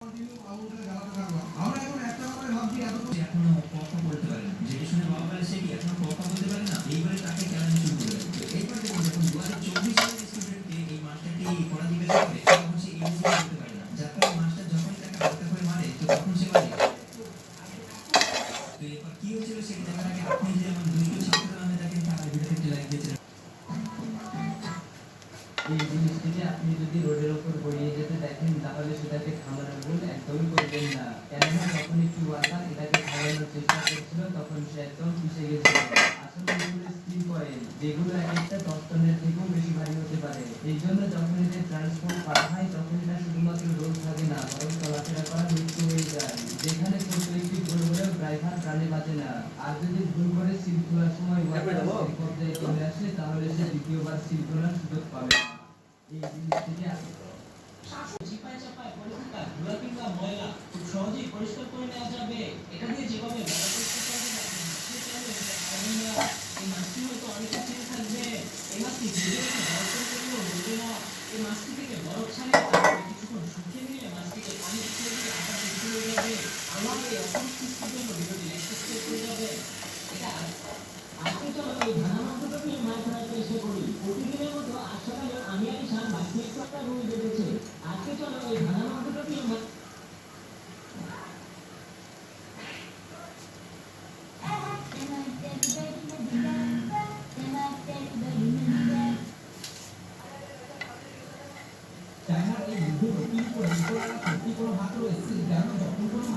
আমরা এখন একটা ব্যাপারে ভাবছি এখনো কথা বলতে পারে না, যেটা শুনে বাবা বলে সে কি এখনো কথা বলতে পারে না, এইবারে তাকে চ্যালেঞ্জ শুরু করে দেয়। তো এইবার দেখুন, যখন 2024 সালের স্টুডেন্টকে এই মাস্টারটি পড়া জিজ্ঞাসা করে তখন সে ইংরেজি বলতে পারে না, যার কারণে মাস্টার যখনই তাকে হালকা করে মারে তো তখন সে বলে। তো এরপর কি হয়েছিল সেটা দেখার আগে আপনি যে আমার দুইজন ছাত্রের নামে দেখেন তার ভিডিওতে একটি লাইক দিয়েছিলেন। এই জিনিসটিকে আপনি যদি রোডের ওপর গড়িয়ে যেতে দেখেন তাহলে সেটাকে থামানোর ভুল একদমই করবেন না। কেননা যখন একটি ওয়ার্কার এটাকে থামানোর চেষ্টা করছিল তখন সে একদম পিছিয়ে গেছিল। আসলে এগুলো স্টিল কয়েল, যেগুলো এক একটা 10 টনের থেকেও বেশি ভারী হতে পারে। এই জন্য যখন এদের ট্রান্সপোর্ট করা হয় তখন এটা শুধুমাত্র রোড থাকে না, বরং চলাফেরা করা মৃত্যু হয়ে যায়। যেখানে ছোট্ট একটি ভুল হলেও ড্রাইভার প্রাণে বাঁচে না। আর যদি ভুল করে সিল খোলার সময় ওয়ার্কার পর্যায়ে চলে আসে তাহলে সে দ্বিতীয়বার সিল খোলার সুযোগ পাবে না। এই জিনিসটিকে চিপায় চাপায় পড়ে থাকা ধুলা কিংবা ময়লা খুব সহজেই পরিষ্কার করে নেওয়া যাবে। এটা দিয়ে যেভাবে এই মাছটি হয়তো অনেকে চিনে থাকবে। এই মাছটি ভেজে রেখে বরফের করলেও ভেজে না। এই মাছটি থেকে বরফ ছাড়িয়ে তারপরে কিছুক্ষণ শুকিয়ে নিলে মাছটিকে পানি ছেড়ে দিয়ে আবার তৈরি হয়ে যাবে। আমার এই অসংখ্যের জন্য ভিডিওটি লাইক করে যাবে। এটা আজকে চলো এই ধানা মাংসটা নিয়ে মাছ ধরাতে এসে করি। প্রতিদিনের মতো আজ সকালে আমি আর ঈশান বাড়িতে একটু একটা রুই বেঁধেছে। আজকে চলো এই ধানা মাংসটা নিয়ে চায়নার এই যুদ্ধ সত্যি কোনো হাত রয়েছে, কেন যখন কোনো